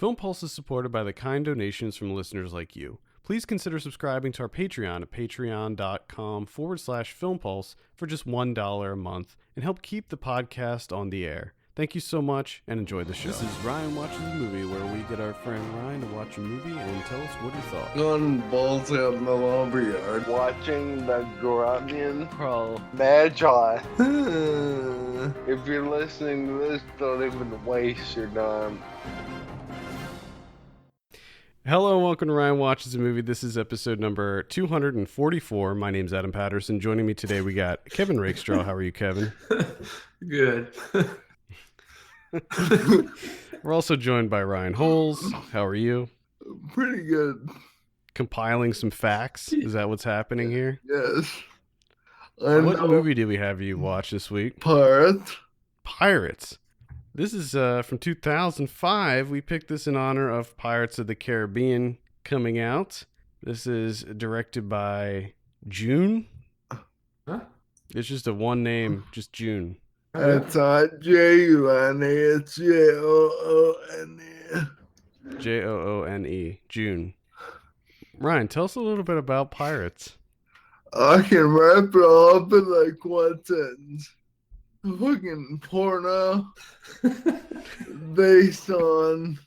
Film Pulse is supported by the kind donations from listeners like you. Please consider subscribing to our Patreon at patreon.com/filmpulse for just $1 a month and help keep the podcast on the air. Thank you so much and enjoy the show. This is Ryan Watches a Movie, where we get our friend Ryan to watch a movie and tell us what he thought. Going balls out in the lumberyard. Watching the Grunion Pro Magi. If you're listening to this, don't even waste your time. Hello and welcome to Ryan Watches a Movie. This is episode number 244. My name's Adam Patterson. Joining me today, we got Kevin Rakestraw. How are you, Kevin? Good. We're also joined by Ryan Holes. How are you? Pretty good. Compiling some facts. Is that what's happening here? Yes. What movie did we have you watch this week? Pirates. This is from 2005. We picked this in honor of Pirates of the Caribbean coming out. This is directed by June. Huh? It's just a one name, just June. It's not J-U-N-E, it's J-O-O-N-E. Joone, June. Ryan, tell us a little bit about Pirates. I can wrap it all up in like one sentence. Fucking porno based on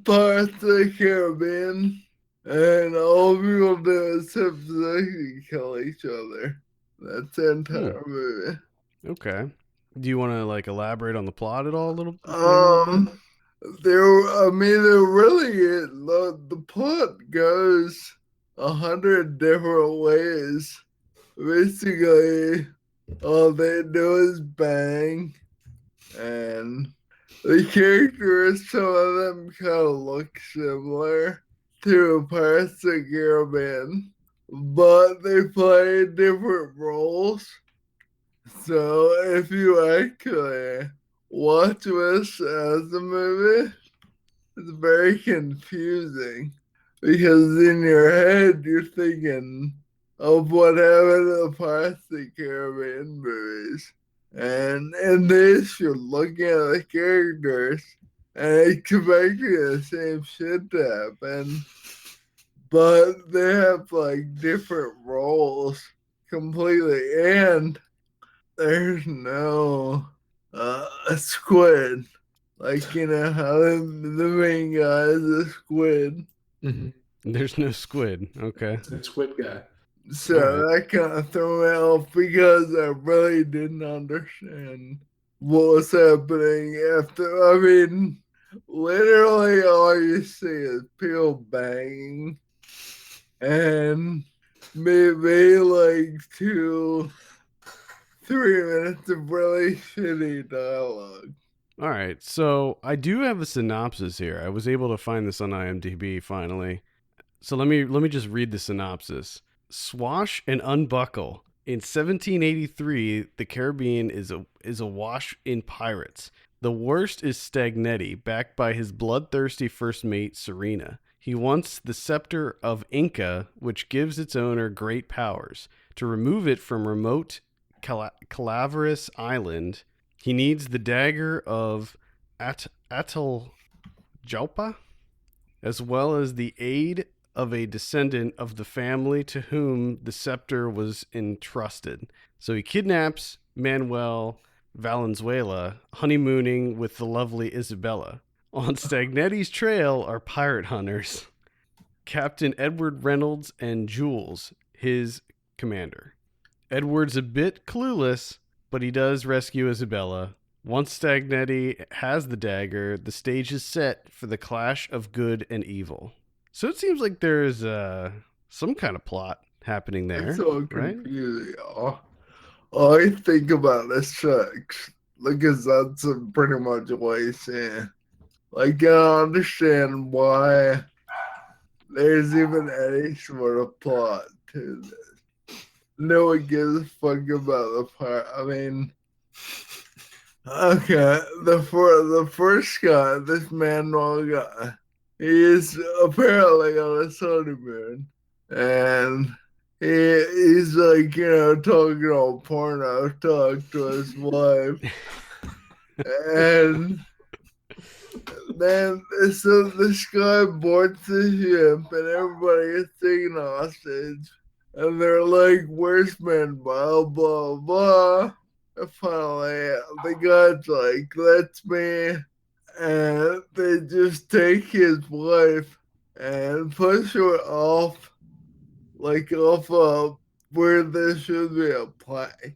Pirates of the Caribbean, and all people do is hypothetically kill each other. That's the entire movie. Okay. Do you want to like elaborate on the plot at all a little? The plot goes 100 different ways. Basically, all they do is bang, and the characters, some of them kind of look similar to Pirates of the Caribbean, but they play different roles. So if you actually watch this as a movie, it's very confusing, because in your head you're thinking of what happened in the Pirates of the Caribbean movies. And in this, you're looking at the characters and expecting the same shit to happen, but they have like different roles completely, and there's no squid. Like, you know how the main guy is a squid. Mm-hmm. There's no squid. Okay. The squid guy. So that kind of threw me off, because I really didn't understand what was happening after. I mean, literally all you see is people banging and maybe like 2-3 minutes of really shitty dialogue. All right. So I do have a synopsis here. I was able to find this on IMDb finally. So let me just read the synopsis. Swash and unbuckle. In 1783, the Caribbean is awash in pirates. The worst is Stagnetti, backed by his bloodthirsty first mate, Serena. He wants the scepter of Inca, which gives its owner great powers. To remove it from remote Calaveras Island, he needs the dagger of Atahualpa, as well as the aid of a descendant of the family to whom the scepter was entrusted. So he kidnaps Manuel Valenzuela, honeymooning with the lovely Isabella. On Stagnetti's trail are pirate hunters, Captain Edward Reynolds and Jules, his commander. Edward's a bit clueless, but he does rescue Isabella. Once Stagnetti has the dagger, the stage is set for the clash of good and evil. So it seems like there's some kind of plot happening there. It's so confusing. Right? All I think about is sex, because that's pretty much what you see. Like, I don't understand why there's even any sort of plot to this. No one gives a fuck about the part. I mean, okay, the first guy, this Manuel guy, he is apparently on a honeymoon, and he's like, talking all porno talk to his wife, and Then so this guy boards the ship and everybody is taken hostage. And they're like, where's man? Blah, blah, blah. And finally, the guy's like, that's me. And they just take his wife and push her off, like off of where there should be a plank.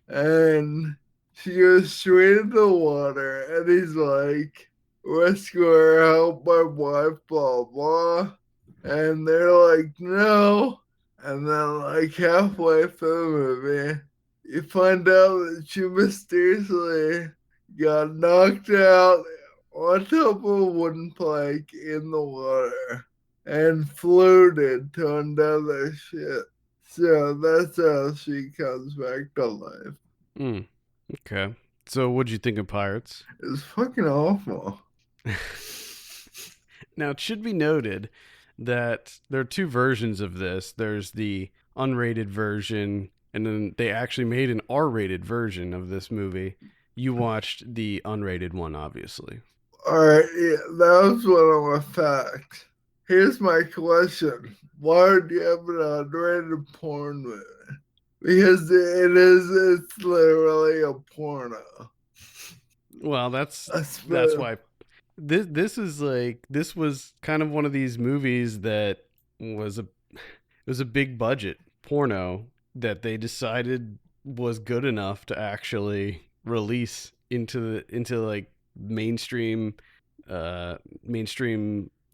And she goes straight into the water, and he's like, rescue her, help my wife, blah, blah. And they're like, no. And then, like, halfway through the movie, you find out that she mysteriously got knocked out on top of a wooden plank in the water and floated to another ship. So that's how she comes back to life. Okay. So what'd you think of Pirates? It's fucking awful. Now, it should be noted that there are two versions of this. There's the unrated version, and then they actually made an R-rated version of this movie. You watched the unrated one, obviously. Alright, yeah, that was one of my facts. Here's my question. Why do you have an unrated porn movie? Because it's literally a porno. Well, that's That's why this was kind of one of these movies that was a big budget porno that they decided was good enough to actually release into like mainstream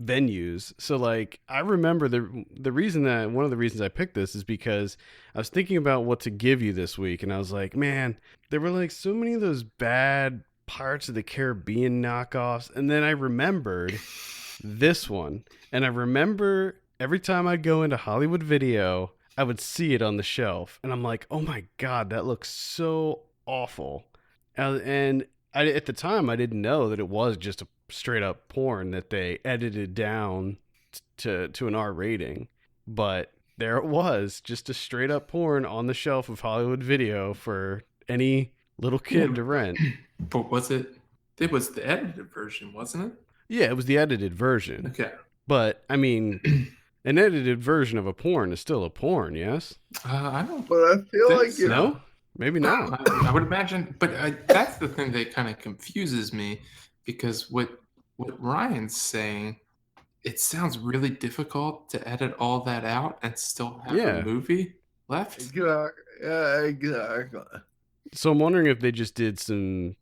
venues. So like I remember the reason that one of the reasons I picked this is because I was thinking about what to give you this week, and I was like, man, there were like so many of those bad Pirates of the Caribbean knockoffs, and then I remembered this one, and I remember every time I'd go into Hollywood Video, I would see it on the shelf, and I'm like, oh my god, that looks so awful. And at the time, I didn't know that it was just a straight up porn that they edited down to an R rating, but there it was, just a straight up porn on the shelf of Hollywood Video for any little kid to rent. But was it? It was the edited version, wasn't it? Yeah, it was the edited version. Okay. But I mean, an edited version of a porn is still a porn, yes? I don't. But I feel think like so. No, maybe not. I would imagine, but that's the thing that kind of confuses me, because what Ryan's saying, it sounds really difficult to edit all that out and still have a movie left. Exactly. So I'm wondering if they just did some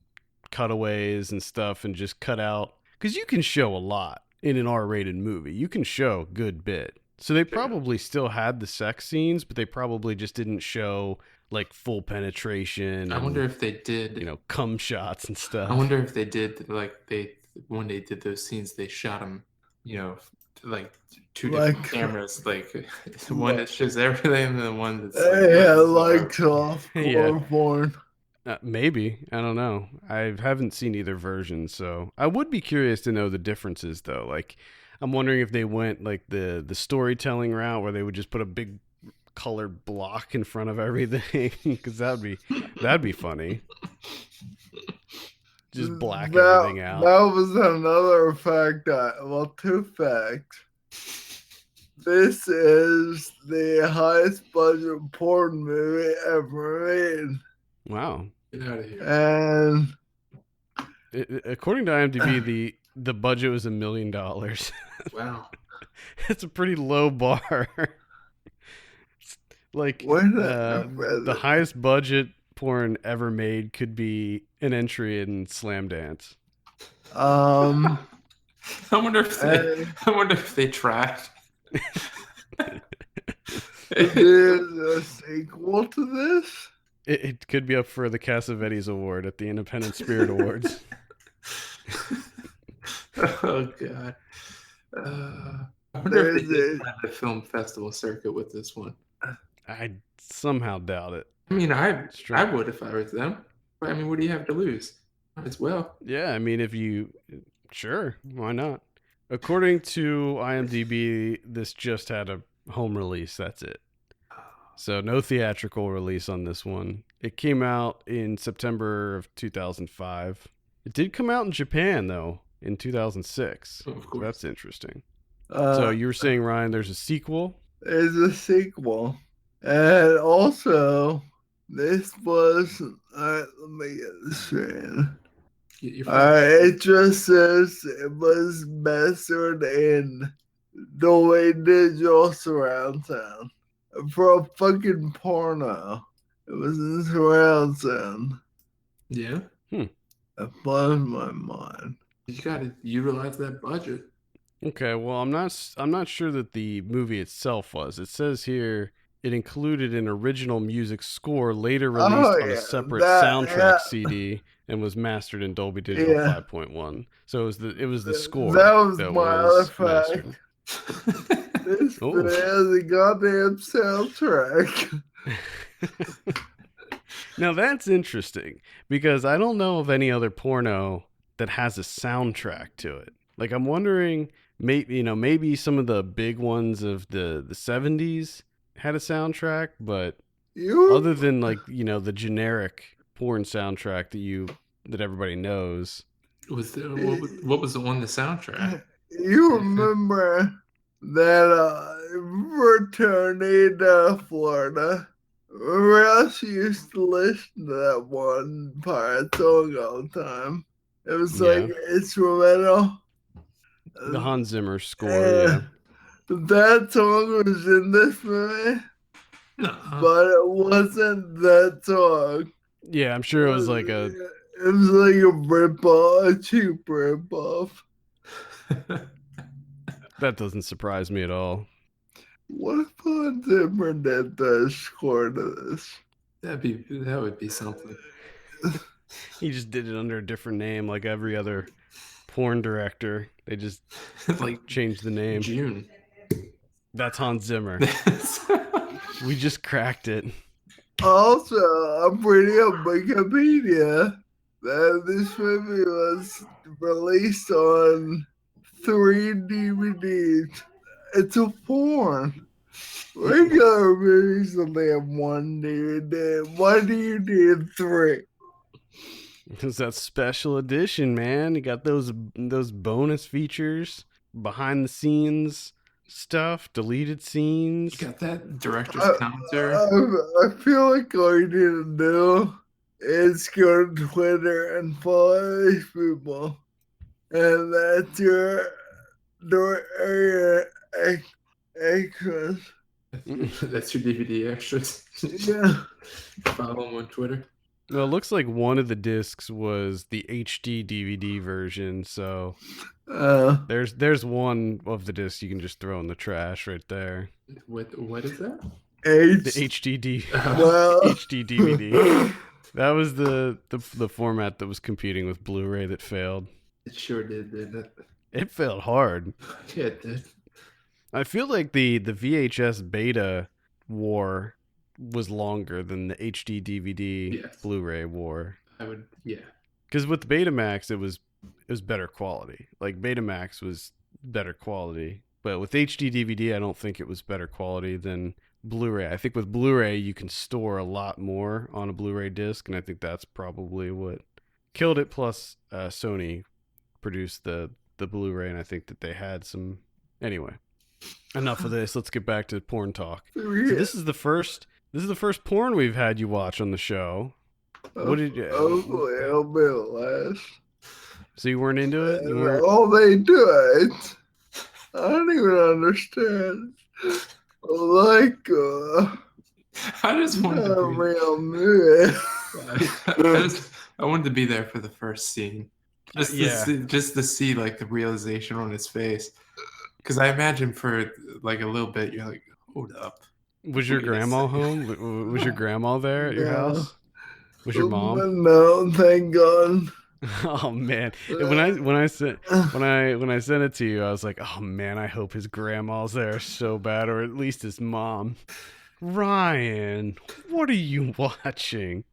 cutaways and stuff and just cut out, because you can show a lot in an R-rated movie. You can show a good bit. So they probably still had the sex scenes, but they probably just didn't show like full penetration. I wonder if they did, cum shots and stuff. I wonder if they did, like, when they did those scenes, they shot them, like two different cameras, like one that shows everything and the one that's like soft porn. Maybe. I don't know. I haven't seen either version, so I would be curious to know the differences, though. Like, I'm wondering if they went like the storytelling route, where they would just put a big colored block in front of everything, because that'd be funny. Just black everything out. That was another fact. Well, two facts. This is the highest budget porn movie ever made. Wow. Get out of here. And according to IMDb, the budget was $1 million. Wow. It's a pretty low bar. Like the highest budget porn ever made could be an entry in Slam Dance. I wonder if they tried. There's a sequel to this? It could be up for the Cassavetes Award at the Independent Spirit Awards. Oh God! I wonder if they did the film festival circuit with this one. I somehow doubt it. I mean, I would if I was them. But I mean, what do you have to lose? Might as well. Yeah, I mean, sure, why not? According to IMDb, this just had a home release. That's it. So no theatrical release on this one. It came out in September of 2005. It did come out in Japan, though, in 2006. Of So course. that's interesting. So you were saying, Ryan, there's a sequel? There's a sequel. And also, this was, let me get this straight. Get your phone. It just says it was mastered in Dolby Digital Surround Sound. For a fucking porno. It was in surround sound. Yeah. It blows my mind. You gotta utilize that budget. Okay, well, I'm not sure that the movie itself was. It says here it included an original music score later released on a separate soundtrack CD and was mastered in Dolby Digital 5.1. So it was the score that was my other fact. mastered. This is a goddamn soundtrack. Now that's interesting because I don't know of any other porno that has a soundtrack to it. Like I'm wondering, maybe some of the big ones of the 70s had a soundtrack, but other than like the generic porn soundtrack that everybody knows. What was the one the soundtrack? You remember that returning to Florida? Remember how she used to listen to that one pirate song all the time? It was like instrumental. The Hans Zimmer score, That song was in this movie, but it wasn't that song. Yeah, I'm sure it was like It was like a rip-off, a cheap rip-off. That doesn't surprise me at all. What if Hans Zimmer did the score to this? That would be something. He just did it under a different name, like every other porn director. They just like changed the name. June. That's Hans Zimmer. We just cracked it. Also, I'm reading on Wikipedia that this movie was released on 3 DVDs. It's a porn. Regular movies only have 1 DVD. Why do you need 3? Because that's special edition, man. You got those bonus features, behind the scenes stuff, deleted scenes. You got that director's commentary. I feel like all you need to do is go to Twitter and follow these people, and that's your extras. That's your DVD extras. Yeah. Follow them on Twitter. Well, it looks like one of the discs was the HD DVD version, so there's one of the discs you can just throw in the trash right there. What is that? The HD DVD. That was the format that was competing with Blu-ray that failed. It sure did, didn't it? It failed hard. Yeah, it did. I feel like the VHS beta war was longer than the HD DVD Blu-ray war. Because with Betamax it was better quality. Like Betamax was better quality, but with HD DVD I don't think it was better quality than Blu-ray. I think with Blu-ray you can store a lot more on a Blu-ray disc, and I think that's probably what killed it. Plus Sony produced the Blu-ray, and I think that they had some. Anyway, enough of this. Let's get back to porn talk. So this is the first porn we've had you watch on the show. What did you? I'll be last. So you weren't into it? Oh, they do it. I don't even understand. Like, I just wanted to be real movie. I wanted to be there for the first scene, just to see like the realization on his face. Because I imagine for like a little bit, you're like, hold up. Was your grandma home? Was your grandma there at your house? Was your mom? No, thank God. Oh man! When I sent it to you, I was like, oh man, I hope his grandma's there so bad, or at least his mom. Ryan, what are you watching?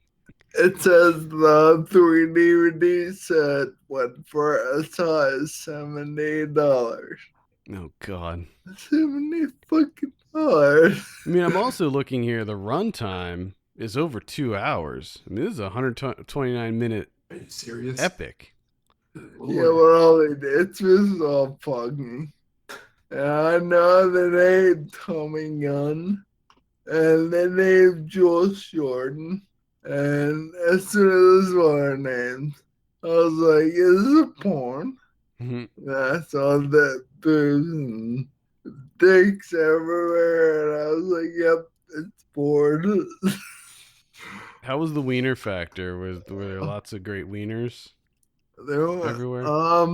It says the 3 DVD set went for as high as $70. Oh God. $70 fucking dollars. I mean, I'm also looking here. The runtime is over 2 hours. I mean, this is a 129-minute Are you serious? epic. Yeah, but all they did was all fucking. And I know the name Tommy Gunn and the name Jules Jordan. And as soon as one of their names, I was like, is this a porn? Mhm. And I saw that boobs and dicks everywhere, and I was like, yep, it's porn. How was the wiener factor? Were there lots of great wieners There were, everywhere? I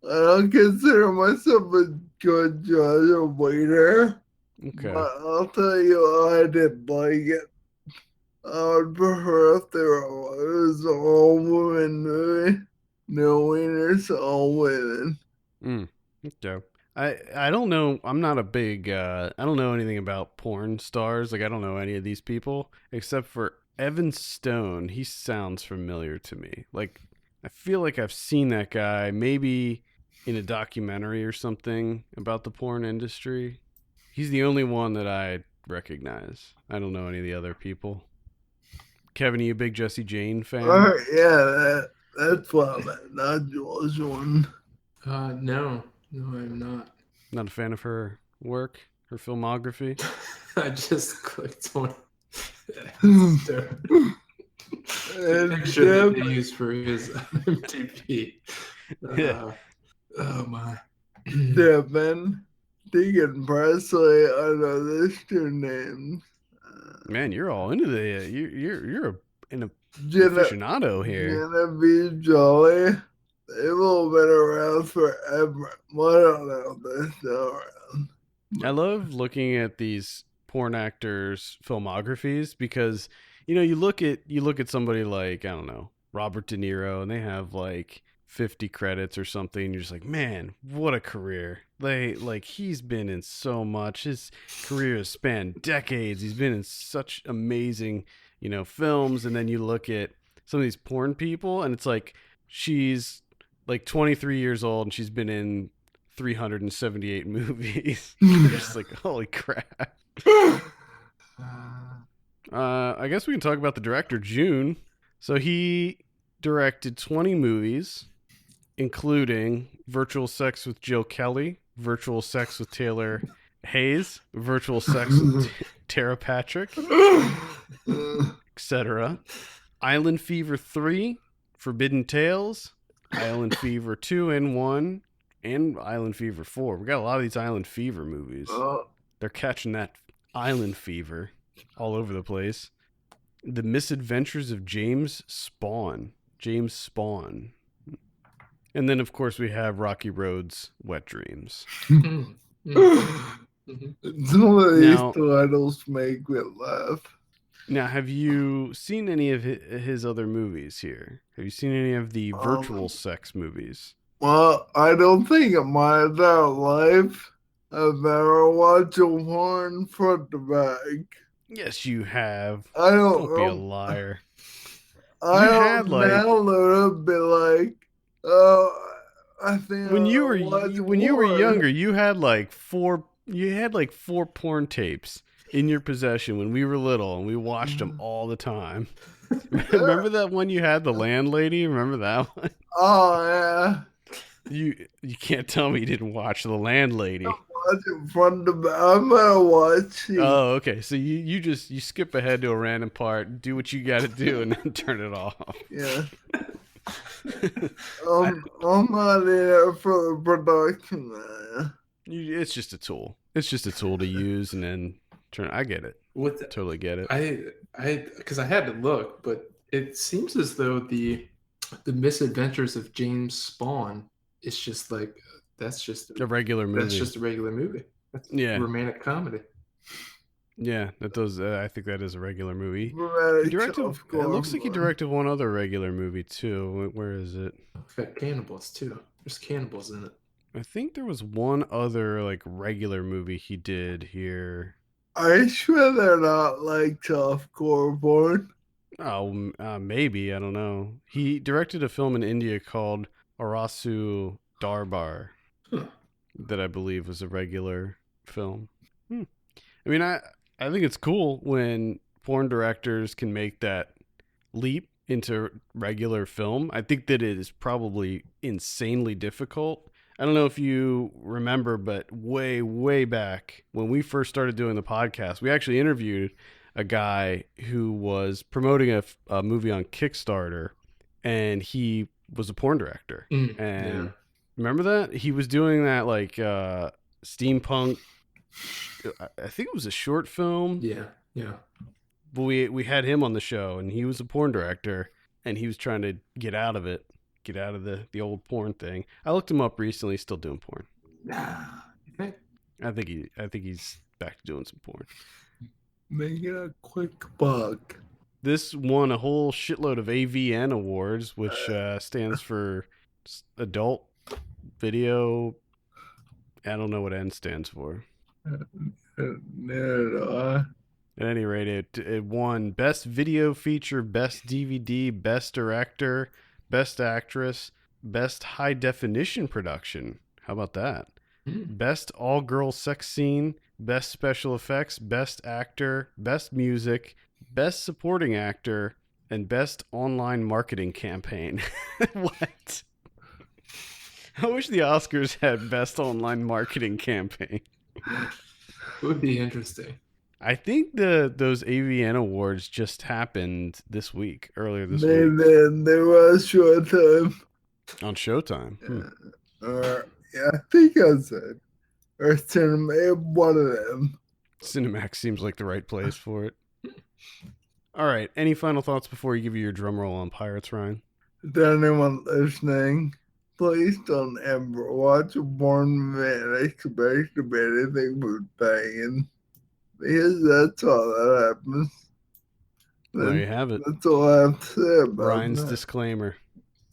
don't consider myself a good judge of waiter, Okay. but I'll tell you, I didn't like it. I would prefer if it was an all women movie. No wieners, all women. Mm, okay. I don't know. I'm not a big. I don't know anything about porn stars. Like I don't know any of these people except for Evan Stone. He sounds familiar to me. Like I feel like I've seen that guy maybe in a documentary or something about the porn industry. He's the only one that I recognize. I don't know any of the other people. Kevin, are you a big Jesse Jane fan? Yeah, that's what I meant, not Jules one. No, I'm not. Not a fan of her work, her filmography. I just clicked on And the picture that they Deb, used for his IMDb. Yeah. Oh my. Devin, Deacon Presley, I know these two names. Man, you're all into the you're an Jenna, aficionado here. Genevieve Jolly. They've all been around forever. Well, I don't know if they're still around. I love looking at these porn actors' filmographies because you look at somebody like I don't know Robert De Niro and they have like 50 credits or something. And you're just like, man, what a career! He's been in so much. His career has spanned decades. He's been in such amazing films. And then you look at some of these porn people, and it's like she's like 23 years old and she's been in 378 movies. You're just like, holy crap. I guess we can talk about the director, June. So he directed 20 movies, including Virtual Sex with Jill Kelly, Virtual Sex with Taylor Hayes, Virtual Sex with Tara Patrick, etc. Island Fever 3, Forbidden Tales, Island Fever 2 and 1, and Island Fever 4. We got a lot of these Island Fever movies. They're catching that island fever all over the place. The Misadventures of James Spawn. And then, of course, we have Rocky Road's Wet Dreams. Some of these Now- titles make me laugh. Now, have you seen any of his other movies here? Have you seen any of the virtual sex movies? Well, I don't think in my entire life I've ever watched a porn front to back. Yes, you have. I Don't be a don't. liar. I You don't had, like- download it, be like, oh, I think When you I were watched when you were porn. younger, you had like four porn tapes in your possession when we were little, and we watched them all the time. Remember that one you had, the landlady? Remember that one? Oh yeah. You can't tell me you didn't watch the landlady. Watch it front to back. I'm gonna watch it. Oh, okay. So you skip ahead to a random part, do what you got to do, and then turn it off. Yeah. I'm not here for the production. It's just a tool. It's just a tool to use, and then turn. I get it. Totally get it. Because I had to look, but it seems as though the Misadventures of James Spawn is just like that's just A regular movie. That's just a regular movie. That's romantic comedy. Yeah, that does. I think that is a regular movie. Right, He directed. of It looks like he course. directed one other regular movie too. Where is it? It's got cannibals too. There's cannibals in it. I think there was one other like regular movie he did here. I swear they're not like softcore porn. Oh, maybe I don't know. He directed a film in India called Arasu Darbar, Huh. that I believe was a regular film. I mean, I think it's cool when porn directors can make that leap into regular film. I think that it is probably insanely difficult. I don't know if you remember, but way, way back when we first started doing the podcast, we actually interviewed a guy who was promoting a movie on Kickstarter, and he was a porn director. And remember that? He was doing that like steampunk, I think it was a short film. Yeah. But we had him on the show, and he was a porn director, and he was trying to get out of it, get out of the old porn thing. I looked him up recently; he's still doing porn. You think? I think he's back to doing some porn. Making a quick buck. This won a whole shitload of AVN awards, which stands for Adult Video. I don't know what N stands for. No, At any rate, it won Best Video Feature, Best DVD, Best Director, Best Actress, Best High Definition Production. How about that? Best All-Girl Sex Scene, Best Special Effects, Best Actor, Best Music, Best Supporting Actor, and Best Online Marketing Campaign. What? I wish the Oscars had Best Online Marketing Campaign. It would be interesting. I think those AVN awards just happened this week, earlier this week. They was Showtime. On Showtime. Yeah, I think I said. Or Cinema, one of them. Cinemax seems like the right place for it. All right. Any final thoughts before you give you your drum roll on Pirates, Ryan? To anyone listening, please don't ever watch a porn movie and expect to be anything but banging. Because that's all that happens. There you have it. That's all I have to say about Ryan's that. disclaimer.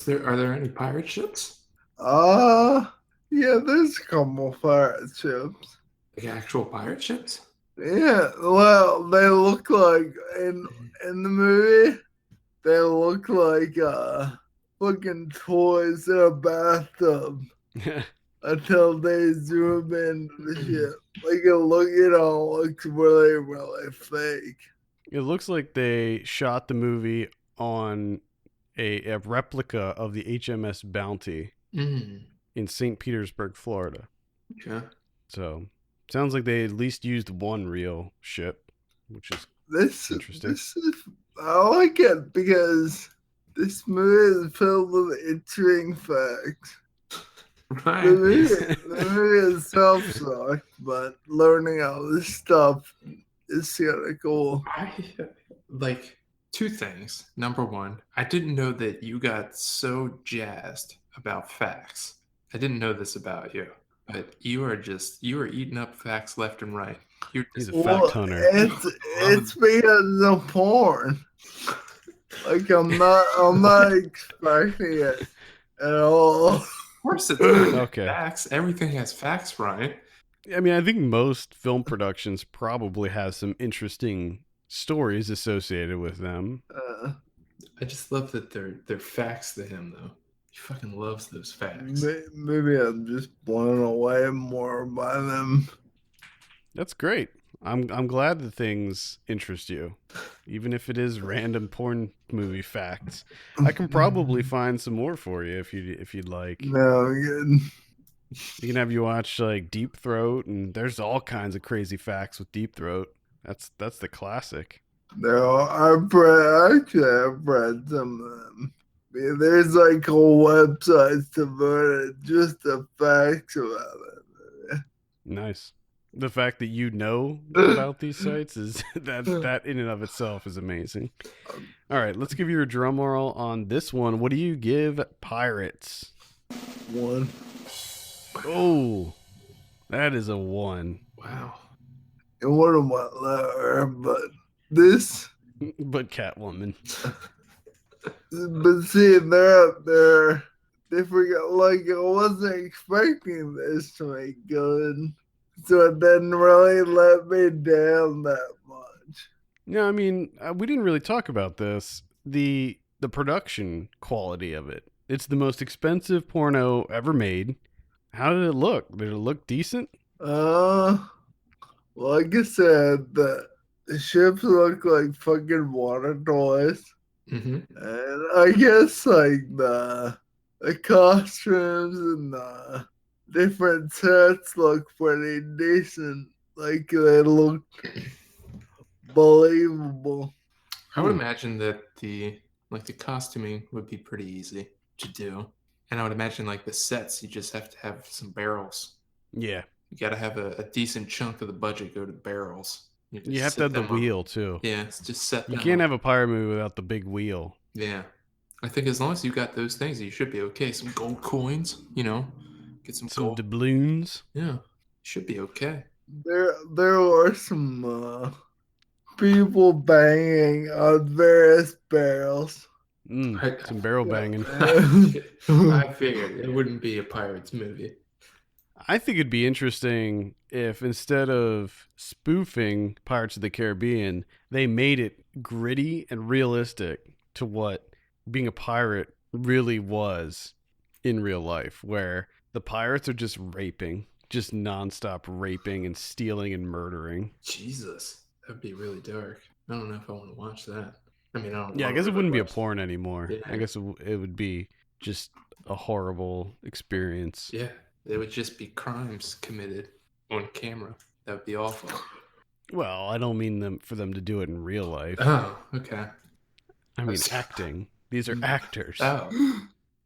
Are there any pirate ships? Yeah, there's a couple pirate ships. Like actual pirate ships? Yeah, well, they look like in the movie. They look like fucking toys in a bathtub until they zoom in the ship. Like it looks really, really fake. It looks like they shot the movie on a replica of the HMS Bounty in St. Petersburg, Florida. Okay. So sounds like they at least used one real ship, which is interesting. I like it because this movie is filled with interesting facts. Right. The movie itself sucks, but learning all this stuff is kind of cool. I like two things. Number one, I didn't know that you got so jazzed about facts. I didn't know this about you, but you are eating up facts left and right. He's a fact hunter. It's because of porn. Like I'm not expecting it at all. Of course it's Okay. Facts. Everything has facts, Ryan. I mean, I think most film productions probably have some interesting stories associated with them. I just love that they're facts to him, though. He fucking loves those facts. Maybe I'm just blown away more by them. That's great. I'm glad that things interest you, even if it is random porn movie facts. I can probably find some more for you if you'd like. No, I'm good. You can have you watch like Deep Throat, and there's all kinds of crazy facts with Deep Throat. That's the classic. No, I've read some of them. There's like whole websites devoted just to facts about it. Nice. The fact that you know about these sites is that in and of itself is amazing. All right, let's give you a drum roll on this one. What do you give Pirates? 1. Oh, that is a 1. Wow. It would have went lower, but this. But Catwoman. But see, they're up there. They forgot. Like I wasn't expecting this to make good. So it didn't really let me down that much. No, I mean, we didn't really talk about this. The production quality of it. It's the most expensive porno ever made. How did it look? Did it look decent? Like I said, the ships look like fucking water toys. Mm-hmm. And I guess like the costumes and the different sets look pretty decent. Like they look believable. I would imagine that the costuming would be pretty easy to do, and I would imagine like the sets, you just have to have some barrels. Yeah. You got to have a decent chunk of the budget go to barrels. You You just have to set have the them up. wheel too. Yeah, just set You them can't up. have a pirate movie without the big wheel. Yeah, I think as long as you got those things, you should be okay. Some gold coins, get some Some gold. doubloons. Yeah, you should be okay. There are some people banging on various barrels. Some barrel banging. I figured it wouldn't be a pirates movie. I think it'd be interesting if instead of spoofing Pirates of the Caribbean, they made it gritty and realistic to what being a pirate really was in real life, where the pirates are just raping, just nonstop raping and stealing and murdering. Jesus, that'd be really dark. I don't know if I want to watch that. I mean, I don't. Yeah, I wanna guess it really wouldn't be a watch- porn anymore. Yeah. I guess it would be just a horrible experience. Yeah, there would just be crimes committed on camera. That would be awful. Well, I don't mean for them to do it in real life. Oh, okay. I mean acting. These are actors. Oh,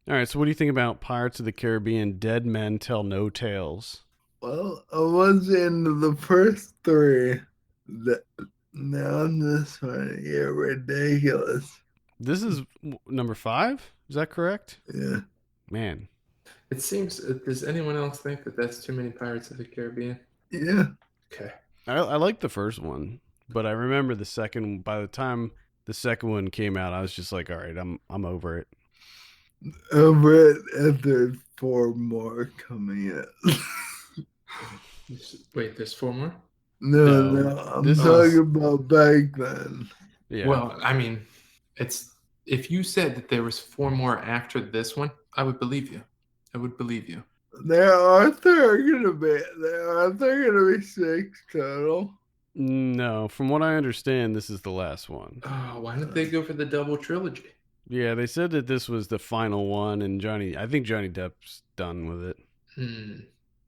All right, so what do you think about Pirates of the Caribbean Dead Men Tell No Tales? Well, I was in the first three. Now this one get ridiculous. This is number 5? Is that correct? Yeah. Man. it seems. Does anyone else think that that's too many Pirates of the Caribbean? Yeah. Okay. I like the first one, but I remember the second. By the time the second one came out, I was just like, all right, I'm over it. Over it, and there's 4 more coming in. Wait, there's 4 more? No, I'm this talking is- about back then. Yeah. Well, I mean, it's if you said that there was 4 more after this one, I would believe you. I would believe you. There are gonna be 6 total. No, from what I understand, this is the last one. Oh, why didn't they go for the double trilogy? Yeah, they said that this was the final one, and I think Johnny Depp's done with it.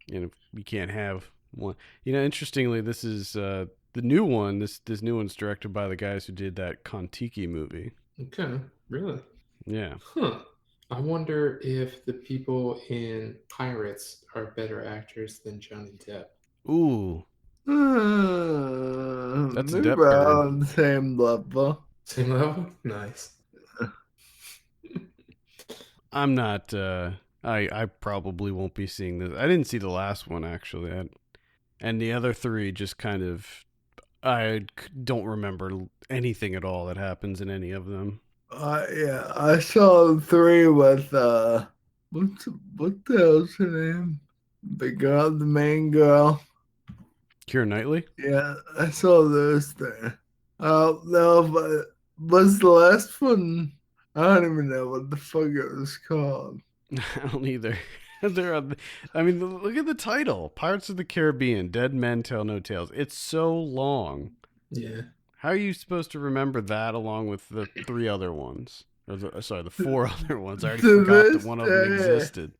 You can't have one. Interestingly, this is the new one. This new one's directed by the guys who did that Kon-Tiki movie. Okay, really? Yeah. Huh. I wonder if the people in Pirates are better actors than Johnny Depp. Ooh. That's a Maybe Depp burn. on the same level. Same level? Nice. I'm not. I probably won't be seeing this. I didn't see the last one actually, and the other 3 just kind of. I don't remember anything at all that happens in any of them. Yeah, I saw 3 with what the hell's her name? The main girl. Keira Knightley. Yeah, I saw those there. No, but was the last one? I don't even know what the fuck it was called. I don't either. I mean, look at the title: Pirates of the Caribbean: Dead Men Tell No Tales. It's so long. Yeah. How are you supposed to remember that along with the 3 other ones? The 4 other ones. I already To forgot that this one of them day. existed.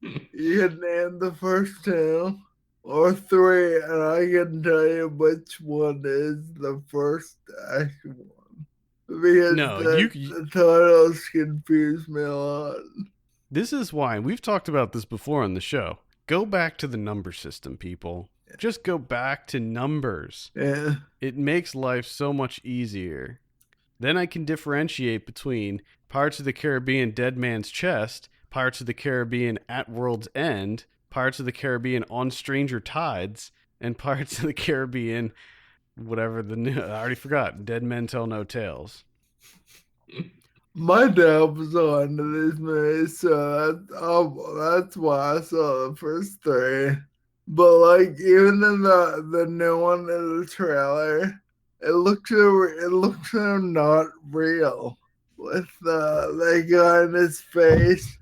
You can name the first 2 or 3, and I can tell you which one is the first actual one. Because No, the titles confuse me a lot. This is why we've talked about this before on the show. Go back to the number system, people. Just go back to numbers. Yeah. It makes life so much easier. Then I can differentiate between Pirates of the Caribbean Dead Man's Chest, Pirates of the Caribbean At World's End, Pirates of the Caribbean On Stranger Tides, and Pirates of the Caribbean, whatever the new, I already forgot, Dead Men Tell No Tales. My dad was on to these movies, so that's why I saw the first 3. But like even in the new one in the trailer, it looks so not real with that guy in his face.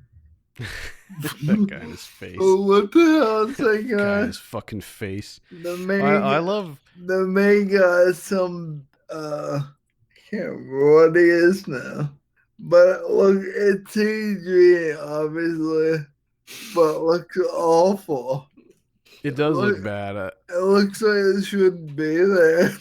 That guy in his face. What the hell is that Guy in guy? his fucking face. The main I love. the main guy is some can't remember what he is now. But look, it's CG, obviously, but it looks awful. It does look bad. It looks like it shouldn't be there.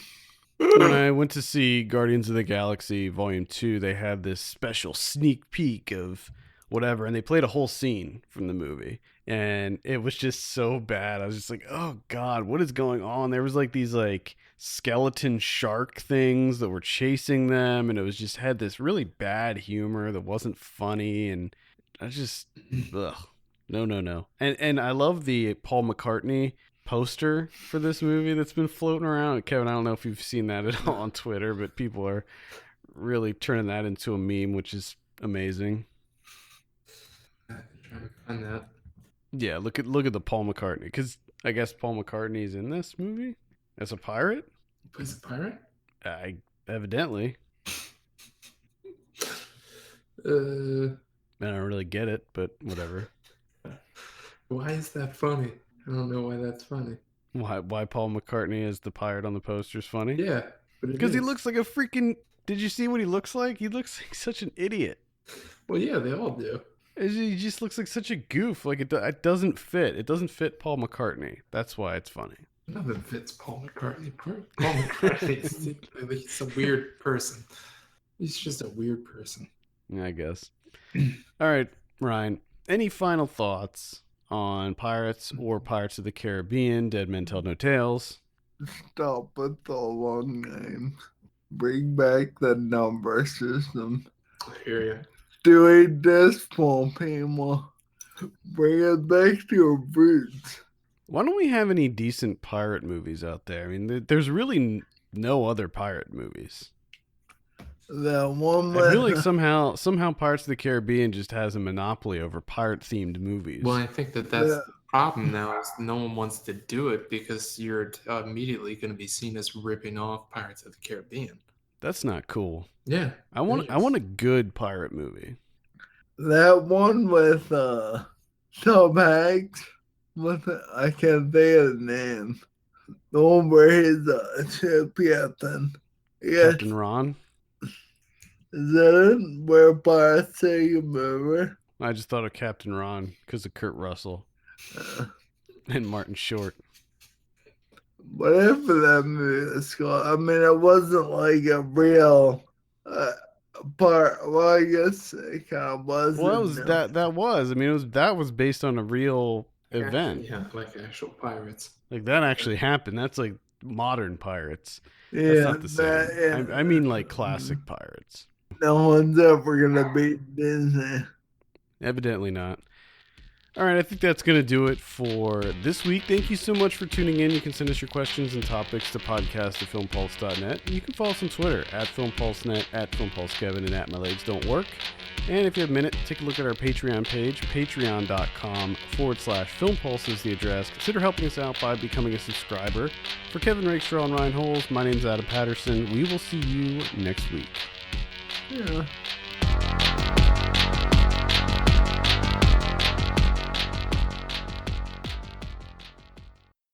When I went to see Guardians of the Galaxy Volume 2, they had this special sneak peek of whatever, and they played a whole scene from the movie. And it was just so bad. I was just like, oh God, what is going on? There was like these like skeleton shark things that were chasing them, and it was just had this really bad humor that wasn't funny, and I just ugh. No. And I love the Paul McCartney poster for this movie that's been floating around. Kevin, I don't know if you've seen that at all on Twitter, but people are really turning that into a meme, which is amazing. I'm trying to find that. Yeah, look at the Paul McCartney, because I guess Paul McCartney's in this movie as a pirate. He plays a pirate? Evidently. I don't really get it, but whatever. Why is that funny? I don't know why that's funny. Why Paul McCartney as the pirate on the poster is funny? Yeah, because he looks like a freaking. Did you see what he looks like? He looks like such an idiot. Well, yeah, they all do. He just looks like such a goof. Like it doesn't fit. It doesn't fit Paul McCartney. That's why it's funny. Nothing fits Paul McCartney. Paul McCartney, he's a weird person. He's just a weird person. Yeah, I guess. All right, Ryan. Any final thoughts on Pirates or Pirates of the Caribbean? Dead Men Tell No Tales. Stop with the long names. Bring back the number system. I hear you. Doing this for people. Bring it back to your roots. Why don't we have any decent pirate movies out there? I mean, there's really no other pirate movies. That one. I feel like somehow Pirates of the Caribbean just has a monopoly over pirate-themed movies. Well, I think that's the problem now is no one wants to do it because you're immediately going to be seen as ripping off Pirates of the Caribbean. That's not cool. Yeah, I want a good pirate movie. That one with Tom Hanks. I can't think of the name. The one where he's a ship captain. Yes. Captain Ron. Is that it? Where pirates take him over? I just thought of Captain Ron because of Kurt Russell and Martin Short. Whatever that movie is called. I mean, it wasn't like a real part. Well, I guess it kind of was. Well, that was. I mean, that was based on a real event. Yeah, like actual pirates. Like that actually happened. That's like modern pirates. Yeah, that's not the same. I mean, like classic pirates. No one's ever gonna beat Disney. Evidently not. All right, I think that's going to do it for this week. Thank you so much for tuning in. You can send us your questions and topics to podcast@filmpulse.net. You can follow us on Twitter @FilmPulseNet, @FilmPulseKevin, and @MyLegsDon'tWork. And if you have a minute, take a look at our Patreon page. Patreon.com/FilmPulse is the address. Consider helping us out by becoming a subscriber. For Kevin Rakestraw and Ryan Holes, my name's Adam Patterson. We will see you next week. Yeah.